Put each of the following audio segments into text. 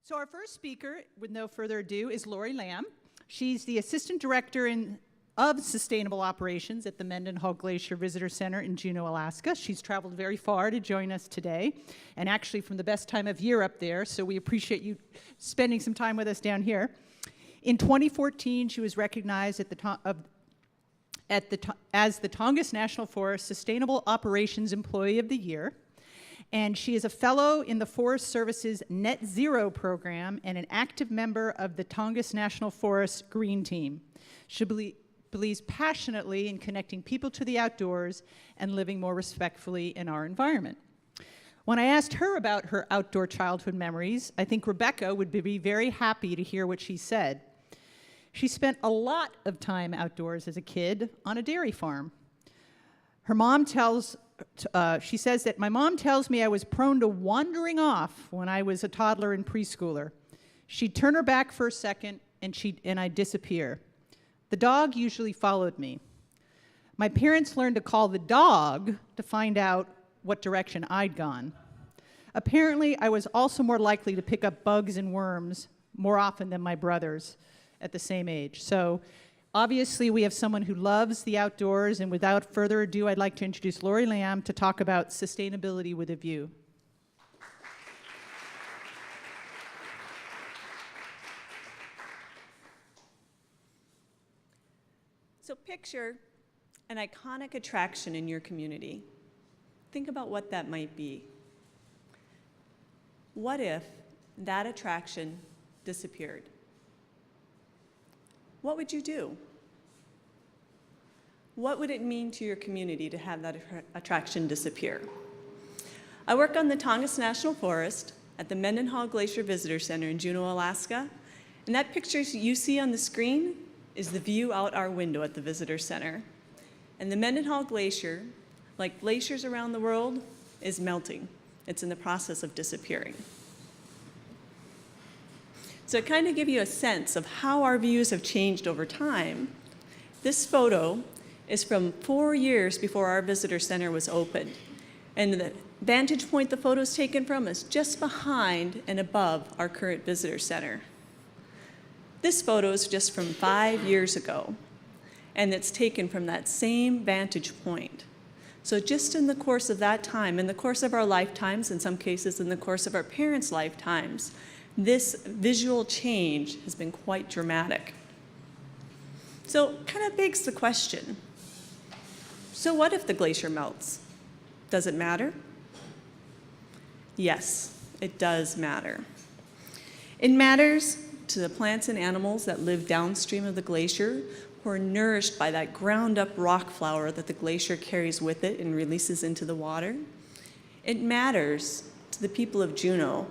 So our first speaker, with no further ado, is Lori Lamb. She's the Assistant Director of Sustainable Operations at the Mendenhall Glacier Visitor Center in Juneau, Alaska. She's traveled very far to join us today, and actually from the best time of year up there, so we appreciate you spending some time with us down here. In 2014, she was recognized as the Tongass National Forest Sustainable Operations Employee of the Year. And she is a fellow in the Forest Service's Net Zero program and an active member of the Tongass National Forest Green Team. She believes passionately in connecting people to the outdoors and living more respectfully in our environment. When I asked her about her outdoor childhood memories, I think Rebecca would be very happy to hear what she said. She spent a lot of time outdoors as a kid on a dairy farm. Her mom she says that my mom tells me I was prone to wandering off when I was a toddler and preschooler. She'd turn her back for a second and I'd disappear. The dog usually followed me. My parents learned to call the dog to find out what direction I'd gone. Apparently, I was also more likely to pick up bugs and worms more often than my brothers at the same age. So obviously, we have someone who loves the outdoors, and without further ado, I'd like to introduce Lori Lamb to talk about sustainability with a view. So picture an iconic attraction in your community. Think about what that might be. What if that attraction disappeared? What would you do? What would it mean to your community to have that attraction disappear? I work on the Tongass National Forest at the Mendenhall Glacier Visitor Center in Juneau, Alaska, and that picture you see on the screen is the view out our window at the Visitor Center. And the Mendenhall Glacier, like glaciers around the world, is melting. It's in the process of disappearing. So to kind of give you a sense of how our views have changed over time, this photo is from 4 years before our visitor center was opened. And the vantage point the photo is taken from is just behind and above our current visitor center. This photo is just from 5 years ago, and it's taken from that same vantage point. So just in the course of that time, in the course of our lifetimes, in some cases in the course of our parents' lifetimes, this visual change has been quite dramatic. So it kind of begs the question, so what if the glacier melts? Does it matter? Yes, it does matter. It matters to the plants and animals that live downstream of the glacier, who are nourished by that ground-up rock flour that the glacier carries with it and releases into the water. It matters to the people of Juneau.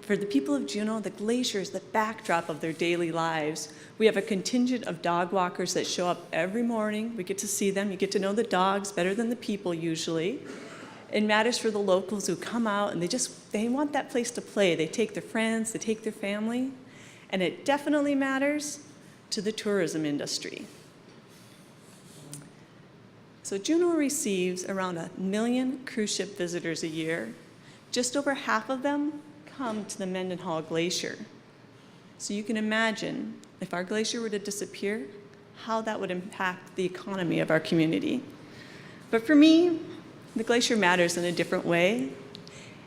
For the people of Juneau, the glacier is the backdrop of their daily lives. We have a contingent of dog walkers that show up every morning. We get to see them. You get to know the dogs better than the people usually. It matters for the locals who come out and they want that place to play. They take their friends, they take their family. And it definitely matters to the tourism industry. So Juneau receives around 1 million cruise ship visitors a year. Just over half of them come to the Mendenhall Glacier. So you can imagine, if our glacier were to disappear, how that would impact the economy of our community. But for me, the glacier matters in a different way.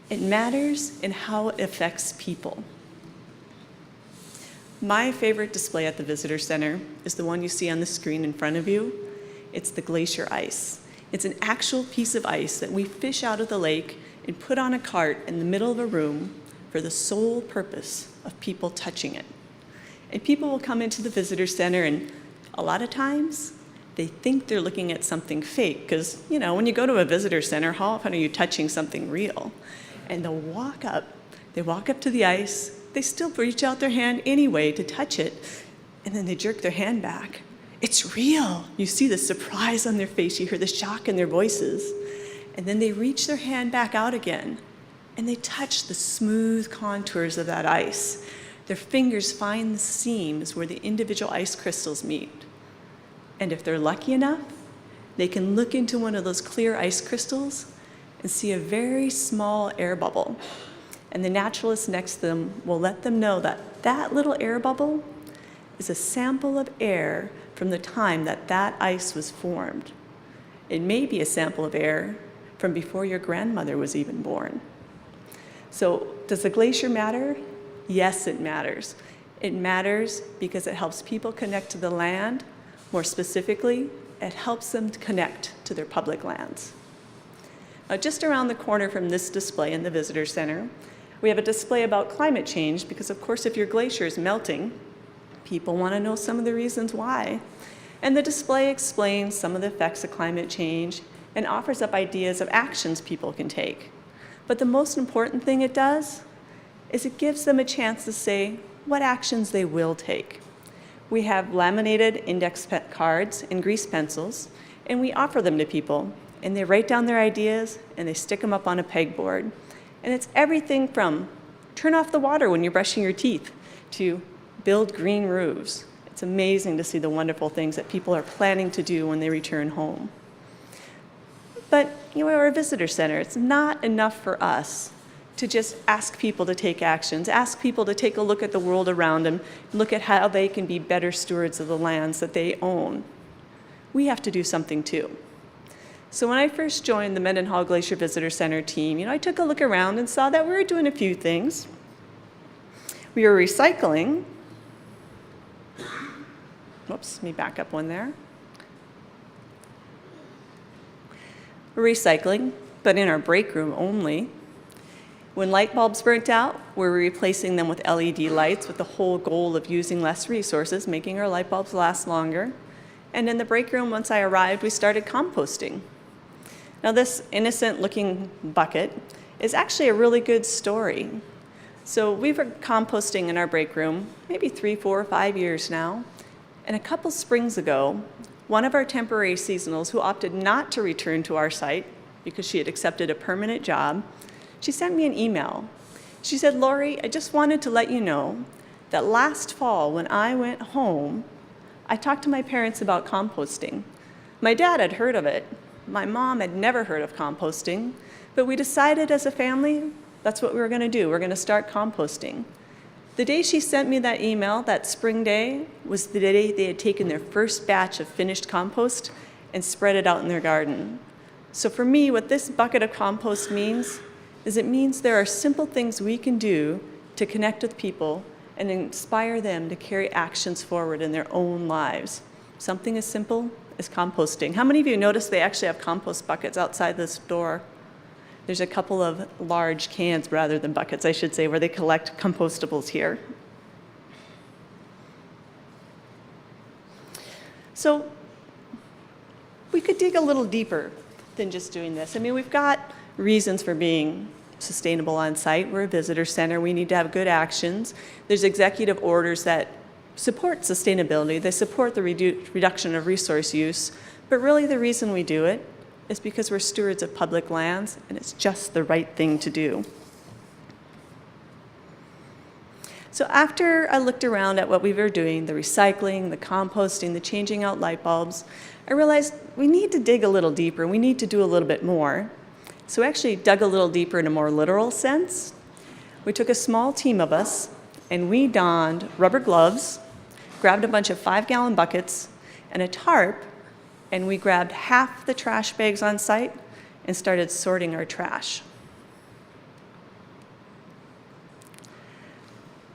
It matters in how it affects people. My favorite display at the Visitor Center is the one you see on the screen in front of you. It's the glacier ice. It's an actual piece of ice that we fish out of the lake and put on a cart in the middle of a room for the sole purpose of people touching it. And people will come into the visitor center, and a lot of times they think they're looking at something fake, because when you go to a visitor center, how often are you touching something real? And they walk up to the ice, they still reach out their hand anyway to touch it, and then they jerk their hand back. It's real. You see the surprise on their face, you hear the shock in their voices, and then they reach their hand back out again, and they touch the smooth contours of that ice. Their fingers find the seams where the individual ice crystals meet. And if they're lucky enough, they can look into one of those clear ice crystals and see a very small air bubble. And the naturalist next to them will let them know that that little air bubble is a sample of air from the time that that ice was formed. It may be a sample of air from before your grandmother was even born. So does the glacier matter? Yes, it matters. It matters because it helps people connect to the land. More specifically, it helps them to connect to their public lands. Just around the corner from this display in the visitor center, we have a display about climate change because, of course, if your glacier is melting, people want to know some of the reasons why. And the display explains some of the effects of climate change and offers up ideas of actions people can take. But the most important thing it does is it gives them a chance to say what actions they will take. We have laminated index cards and grease pencils, and we offer them to people, and they write down their ideas and they stick them up on a pegboard. And it's everything from turn off the water when you're brushing your teeth to build green roofs. It's amazing to see the wonderful things that people are planning to do when they return home. But we're a visitor center. It's not enough for us to just ask people to take actions, ask people to take a look at the world around them, look at how they can be better stewards of the lands that they own. We have to do something too. So when I first joined the Mendenhall Glacier Visitor Center team, I took a look around and saw that we were doing a few things. We were recycling. Whoops, let me back up one there. We're recycling, but in our break room only. When light bulbs burnt out, we're replacing them with LED lights with the whole goal of using less resources, making our light bulbs last longer. And in the break room, once I arrived, we started composting. Now this innocent-looking bucket is actually a really good story. So we've been composting in our break room maybe 3, 4, 5 years now. And a couple springs ago, one of our temporary seasonals who opted not to return to our site because she had accepted a permanent job, she sent me an email. She said, "Lori, I just wanted to let you know that last fall when I went home, I talked to my parents about composting. My dad had heard of it. My mom had never heard of composting, but we decided as a family that's what we were going to do. We're going to start composting." The day she sent me that email, that spring day, was the day they had taken their first batch of finished compost and spread it out in their garden. So for me, what this bucket of compost means is it means there are simple things we can do to connect with people and inspire them to carry actions forward in their own lives. Something as simple as composting. How many of you noticed they actually have compost buckets outside this door? There's a couple of large cans, rather than buckets, I should say, where they collect compostables here. So we could dig a little deeper than just doing this. I mean, we've got reasons for being sustainable on site. We're a visitor center. We need to have good actions. There's executive orders that support sustainability. They support the reduction of resource use. But really the reason we do it is because we're stewards of public lands, and it's just the right thing to do. So after I looked around at what we were doing, the recycling, the composting, the changing out light bulbs, I realized we need to dig a little deeper. We need to do a little bit more. So we actually dug a little deeper in a more literal sense. We took a small team of us, and we donned rubber gloves, grabbed a bunch of 5-gallon buckets and a tarp, and we grabbed half the trash bags on site and started sorting our trash.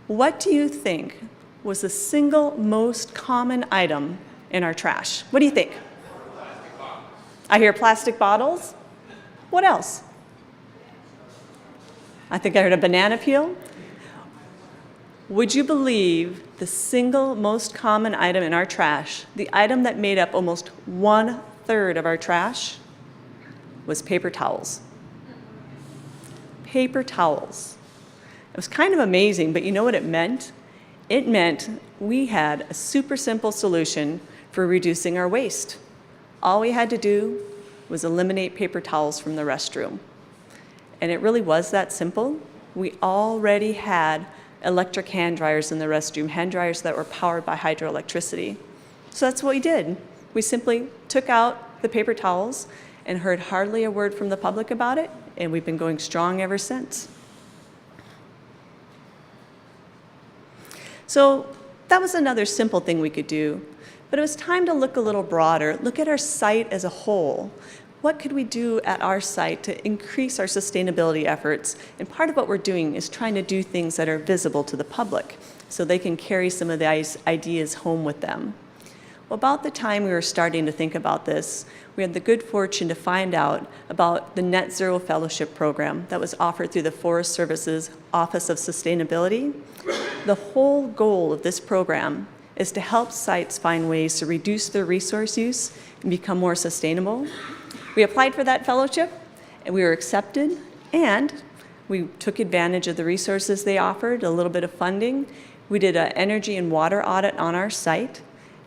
What do you think was the single most common item in our trash? What do you think? I hear plastic bottles. What else? I think I heard a banana peel. Would you believe the single most common item in our trash, the item that made up almost 1/3 of our trash, was paper towels? Paper towels. It was kind of amazing, but you know what it meant? It meant we had a super simple solution for reducing our waste. All we had to do was eliminate paper towels from the restroom. And it really was that simple. We already had electric hand dryers in the restroom, hand dryers that were powered by hydroelectricity. So that's what we did. We simply took out the paper towels and heard hardly a word from the public about it, and we've been going strong ever since. So that was another simple thing we could do. But it was time to look a little broader, look at our site as a whole. What could we do at our site to increase our sustainability efforts? And part of what we're doing is trying to do things that are visible to the public so they can carry some of the ideas home with them. Well, about the time we were starting to think about this, we had the good fortune to find out about the Net Zero Fellowship Program that was offered through the Forest Service's Office of Sustainability. The whole goal of this program is to help sites find ways to reduce their resource use and become more sustainable. We applied for that fellowship, and we were accepted, and we took advantage of the resources they offered, a little bit of funding. We did an energy and water audit on our site,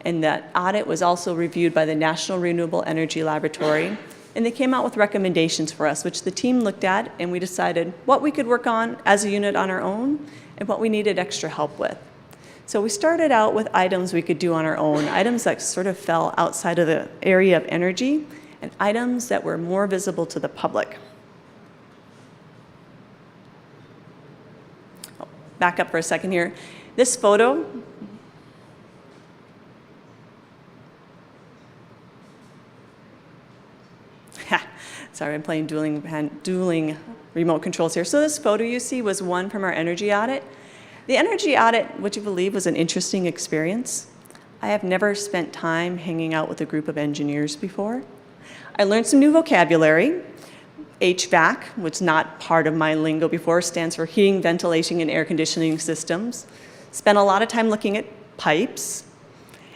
and that audit was also reviewed by the National Renewable Energy Laboratory, and they came out with recommendations for us, which the team looked at, and we decided what we could work on as a unit on our own and what we needed extra help with. So we started out with items we could do on our own, items that sort of fell outside of the area of energy, and items that were more visible to the public. Oh, back up for a second here. This photo, sorry, I'm playing dueling remote controls here. So this photo you see was one from our energy audit. The energy audit, would you believe, was an interesting experience. I have never spent time hanging out with a group of engineers before. I learned some new vocabulary. HVAC, which is not part of my lingo before, stands for heating, ventilation, and air conditioning systems. Spent a lot of time looking at pipes.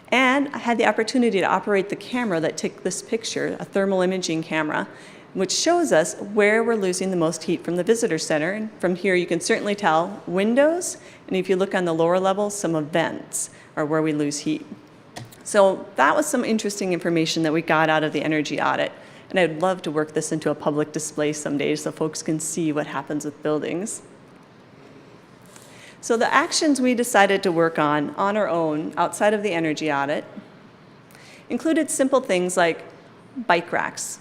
And I had the opportunity to operate the camera that took this picture, a thermal imaging camera, which shows us where we're losing the most heat from the visitor center. And from here you can certainly tell windows, and if you look on the lower level, some of vents are where we lose heat. So that was some interesting information that we got out of the energy audit. And I'd love to work this into a public display someday so folks can see what happens with buildings. So the actions we decided to work on our own, outside of the energy audit, included simple things like bike racks.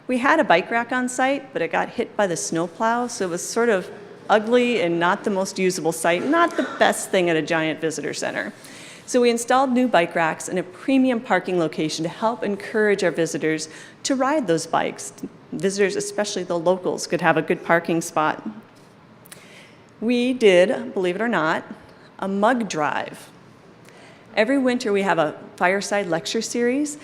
We had a bike rack on site, but it got hit by the snowplow, so it was sort of ugly and not the most usable site, not the best thing at a giant visitor center. So we installed new bike racks in a premium parking location to help encourage our visitors to ride those bikes. Visitors, especially the locals, could have a good parking spot. We did, believe it or not, a mug drive. Every winter we have a fireside lecture series.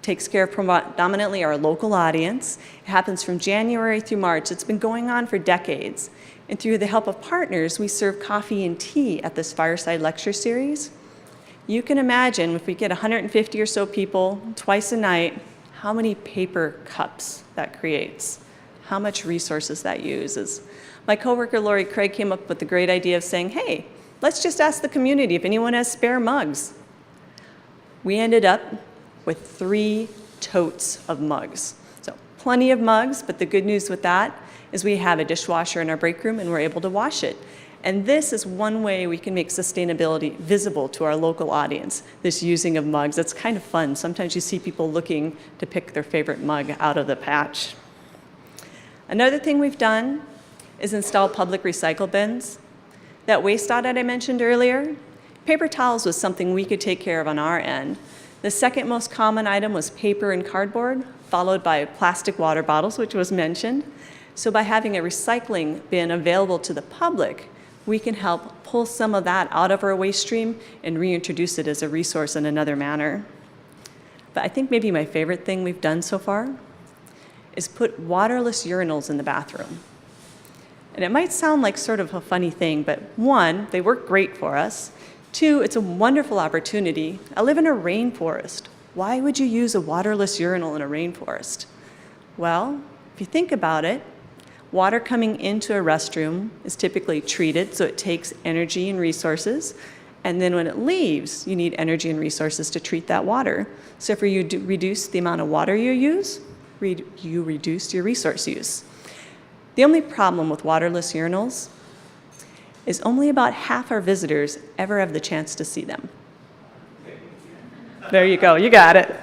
Takes care of predominantly our local audience. It happens from January through March. It's been going on for decades. And through the help of partners, we serve coffee and tea at this fireside lecture series. You can imagine if we get 150 or so people twice a night, how many paper cups that creates, how much resources that uses. My coworker Lori Craig came up with the great idea of saying, hey, let's just ask the community if anyone has spare mugs. We ended up with 3 totes of mugs. So plenty of mugs, but the good news with that is we have a dishwasher in our break room and we're able to wash it. And this is one way we can make sustainability visible to our local audience, this using of mugs. It's kind of fun. Sometimes you see people looking to pick their favorite mug out of the patch. Another thing we've done is install public recycle bins. That waste audit I mentioned earlier, paper towels was something we could take care of on our end. The second most common item was paper and cardboard, followed by plastic water bottles, which was mentioned. So by having a recycling bin available to the public, we can help pull some of that out of our waste stream and reintroduce it as a resource in another manner. But I think maybe my favorite thing we've done so far is put waterless urinals in the bathroom. And it might sound like sort of a funny thing, but one, they work great for us. 2, it's a wonderful opportunity. I live in a rainforest. Why would you use a waterless urinal in a rainforest? Well, if you think about it, water coming into a restroom is typically treated, so it takes energy and resources. And then when it leaves, you need energy and resources to treat that water. So if you reduce the amount of water you use, you reduce your resource use. The only problem with waterless urinals is only about half our visitors ever have the chance to see them. There you go, you got it.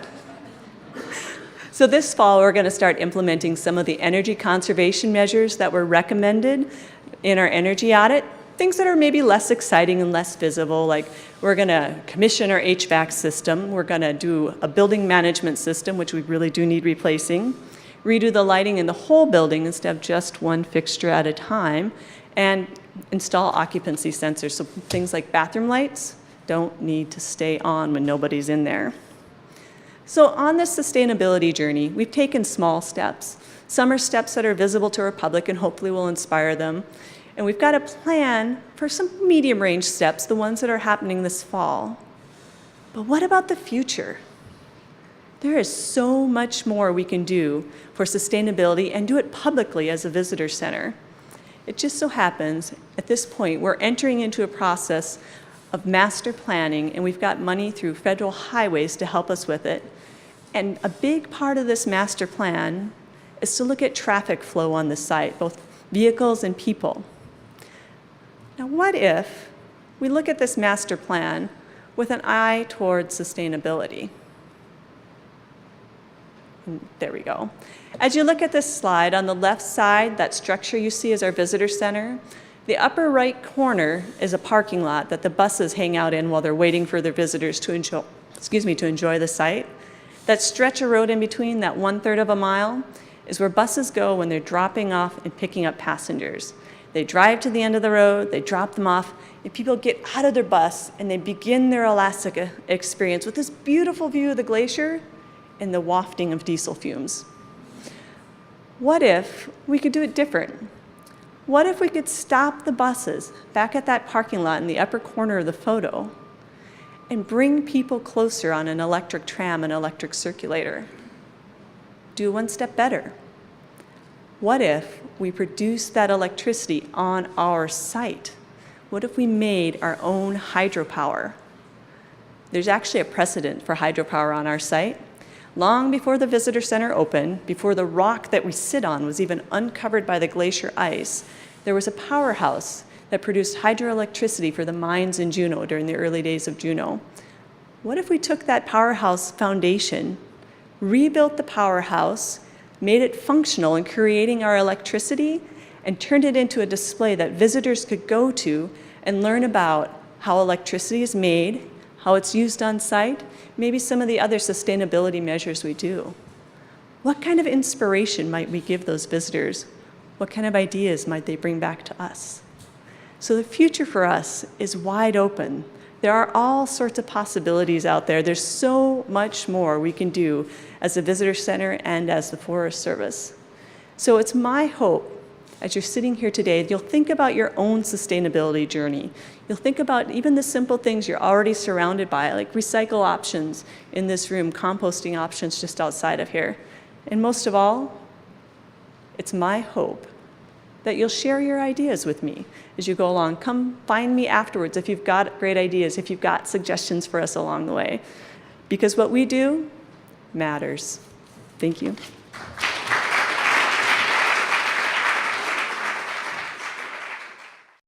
So this fall, we're going to start implementing some of the energy conservation measures that were recommended in our energy audit. things that are maybe less exciting and less visible, like we're going to commission our HVAC system, we're going to do a building management system, which we really do need replacing, redo the lighting in the whole building instead of just one fixture at a time, and install occupancy sensors. So things like bathroom lights don't need to stay on when nobody's in there. So on this sustainability journey, we've taken small steps. Some are steps that are visible to our public and hopefully will inspire them. And we've got a plan for some medium-range steps, the ones that are happening this fall. But what about the future? There is so much more we can do for sustainability and do it publicly as a visitor center. It just so happens, at this point, we're entering into a process of master planning, and we've got money through federal highways to help us with it. And a big part of this master plan is to look at traffic flow on the site, both vehicles and people. Now, what if we look at this master plan with an eye towards sustainability? And there we go. As you look at this slide, on the left side, that structure you see is our visitor center. The upper right corner is a parking lot that the buses hang out in while they're waiting for their visitors to enjoy the site. That stretch of road in between, that 1/3 of a mile, is where buses go when they're dropping off and picking up passengers. They drive to the end of the road, they drop them off, and people get out of their bus and they begin their Alaska experience with this beautiful view of the glacier and the wafting of diesel fumes. What if we could do it different? What if we could stop the buses back at that parking lot in the upper corner of the photo and bring people closer on an electric tram and electric circulator? Do one step better. What if we produced that electricity on our site? What if we made our own hydropower? There's actually a precedent for hydropower on our site. Long before the visitor center opened, before the rock that we sit on was even uncovered by the glacier ice, there was a powerhouse that produced hydroelectricity for the mines in Juneau during the early days of Juneau. What if we took that powerhouse foundation, rebuilt the powerhouse, made it functional in creating our electricity, and turned it into a display that visitors could go to and learn about how electricity is made, how it's used on site, maybe some of the other sustainability measures we do? What kind of inspiration might we give those visitors? What kind of ideas might they bring back to us? So the future for us is wide open. There are all sorts of possibilities out there. There's so much more we can do as a visitor center and as the Forest Service. So it's my hope, as you're sitting here today, you'll think about your own sustainability journey. You'll think about even the simple things you're already surrounded by, like recycle options in this room, composting options just outside of here. And most of all, it's my hope that you'll share your ideas with me as you go along. Come find me afterwards if you've got great ideas, if you've got suggestions for us along the way. Because what we do matters. Thank you.